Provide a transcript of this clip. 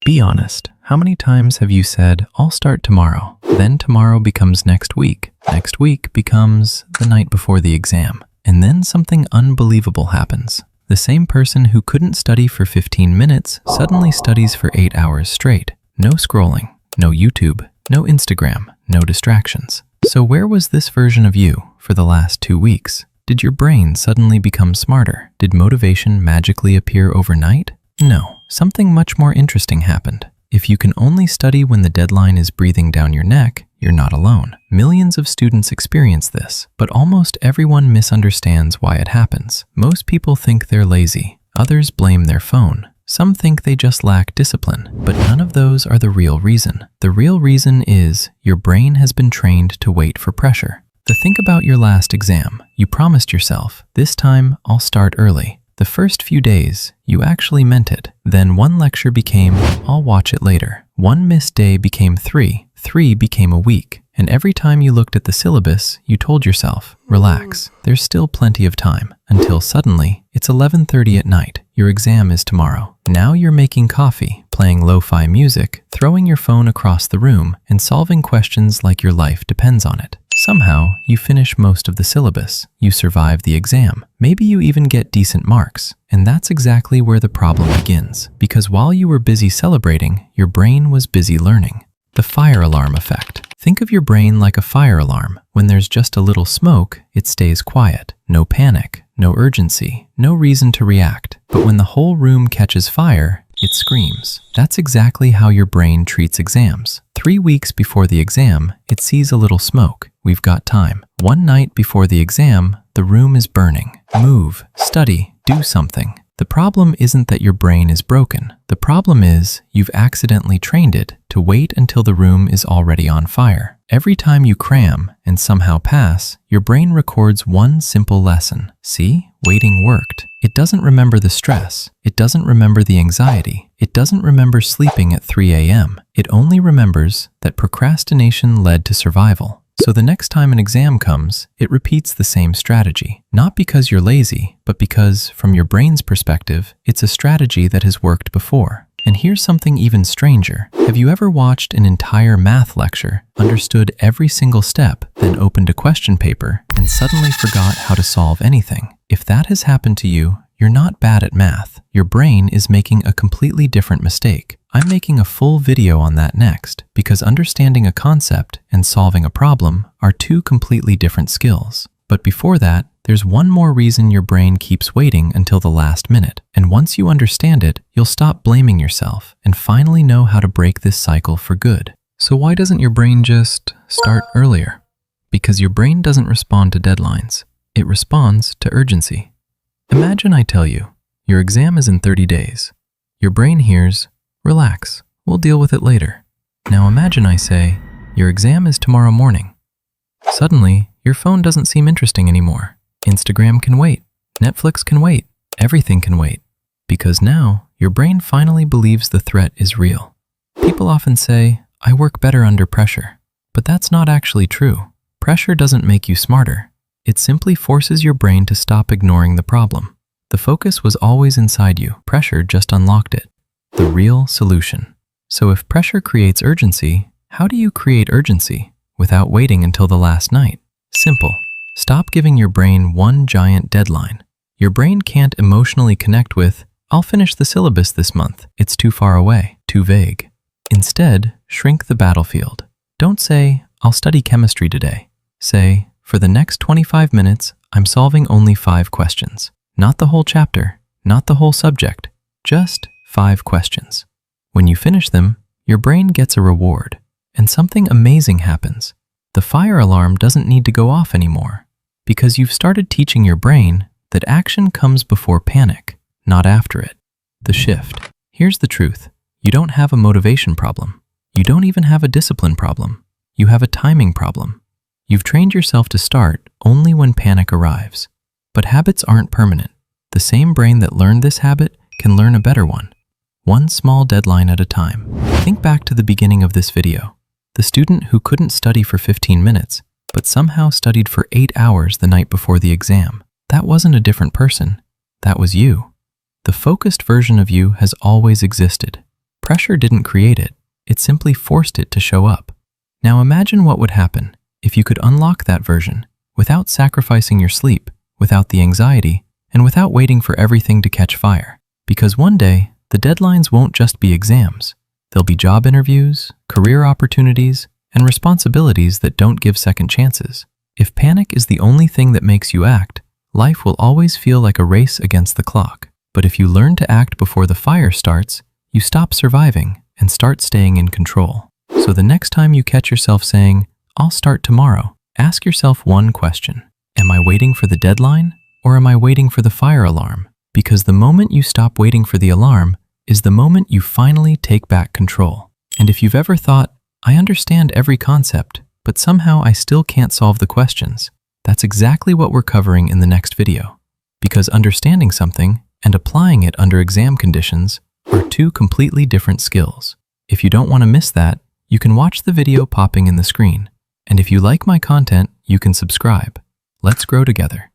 Be honest, how many times have you said, "I'll start tomorrow," then tomorrow becomes next week becomes the night before the exam, and then something unbelievable happens. The same person who couldn't study for 15 minutes suddenly studies for 8 hours straight. No scrolling, no YouTube, no Instagram, no distractions. So where was this version of you for the last 2 weeks? Did your brain suddenly become smarter? Did motivation magically appear overnight? No, something much more interesting happened. If you can only study when the deadline is breathing down your neck, you're not alone. Millions of students experience this, but almost everyone misunderstands why it happens. Most people think they're lazy. Others blame their phone. Some think they just lack discipline, but none of those are the real reason. The real reason is your brain has been trained to wait for pressure. Think about your last exam. You promised yourself, "This time I'll start early." The first few days, you actually meant it. Then one lecture became, "I'll watch it later." One missed day became three became a week. And every time you looked at the syllabus, you told yourself, "Relax, there's still plenty of time." Until suddenly, it's 11:30 at night. Your exam is tomorrow. Now you're making coffee, playing lo-fi music, throwing your phone across the room, and solving questions like your life depends on it. Somehow, you finish most of the syllabus. You survive the exam. Maybe you even get decent marks. And that's exactly where the problem begins. Because while you were busy celebrating, your brain was busy learning. The fire alarm effect. Think of your brain like a fire alarm. When there's just a little smoke, it stays quiet. No panic, no urgency, no reason to react. But when the whole room catches fire, it screams. That's exactly how your brain treats exams. 3 weeks before the exam, it sees a little smoke. We've got time. One night before the exam, the room is burning. Move, study, do something. The problem isn't that your brain is broken. The problem is you've accidentally trained it to wait until the room is already on fire. Every time you cram and somehow pass, your brain records one simple lesson. See, waiting worked. It doesn't remember the stress. It doesn't remember the anxiety. It doesn't remember sleeping at 3 a.m. It only remembers that procrastination led to survival. So the next time an exam comes, it repeats the same strategy. Not because you're lazy, but because, from your brain's perspective, it's a strategy that has worked before. And here's something even stranger. Have you ever watched an entire math lecture, understood every single step, then opened a question paper, and suddenly forgot how to solve anything? If that has happened to you, you're not bad at math. Your brain is making a completely different mistake. I'm making a full video on that next, because understanding a concept and solving a problem are two completely different skills. But before that, there's one more reason your brain keeps waiting until the last minute. And once you understand it, you'll stop blaming yourself and finally know how to break this cycle for good. So why doesn't your brain just start earlier? Because your brain doesn't respond to deadlines. It responds to urgency. Imagine I tell you, your exam is in 30 days. Your brain hears, "Relax, we'll deal with it later." Now imagine I say, your exam is tomorrow morning. Suddenly, your phone doesn't seem interesting anymore. Instagram can wait. Netflix can wait. Everything can wait. Because now, your brain finally believes the threat is real. People often say, "I work better under pressure." But that's not actually true. Pressure doesn't make you smarter. It simply forces your brain to stop ignoring the problem. The focus was always inside you. Pressure just unlocked it. The real solution. So if pressure creates urgency, how do you create urgency without waiting until the last night? Simple. Stop giving your brain one giant deadline. Your brain can't emotionally connect with, "I'll finish the syllabus this month." It's too far away, too vague. Instead, shrink the battlefield. Don't say, "I'll study chemistry today." Say, "For the next 25 minutes, I'm solving only 5 questions." Not the whole chapter, not the whole subject, just 5 questions. When you finish them, your brain gets a reward, and something amazing happens. The fire alarm doesn't need to go off anymore, because you've started teaching your brain that action comes before panic, not after it. The shift. Here's the truth. You don't have a motivation problem. You don't even have a discipline problem. You have a timing problem. You've trained yourself to start only when panic arrives. But habits aren't permanent. The same brain that learned this habit can learn a better one small deadline at a time. Think back to the beginning of this video. The student who couldn't study for 15 minutes, but somehow studied for 8 hours the night before the exam. That wasn't a different person. That was you. The focused version of you has always existed. Pressure didn't create it, it simply forced it to show up. Now imagine what would happen if you could unlock that version without sacrificing your sleep, without the anxiety, and without waiting for everything to catch fire. Because one day, the deadlines won't just be exams. There'll be job interviews, career opportunities, and responsibilities that don't give second chances. If panic is the only thing that makes you act, life will always feel like a race against the clock. But if you learn to act before the fire starts, you stop surviving and start staying in control. So the next time you catch yourself saying, "I'll start tomorrow," ask yourself one question. Am I waiting for the deadline, or am I waiting for the fire alarm? Because the moment you stop waiting for the alarm is the moment you finally take back control. And if you've ever thought, "I understand every concept, but somehow I still can't solve the questions," that's exactly what we're covering in the next video. Because understanding something and applying it under exam conditions are two completely different skills. If you don't want to miss that, you can watch the video popping in the screen. And if you like my content, you can subscribe. Let's grow together.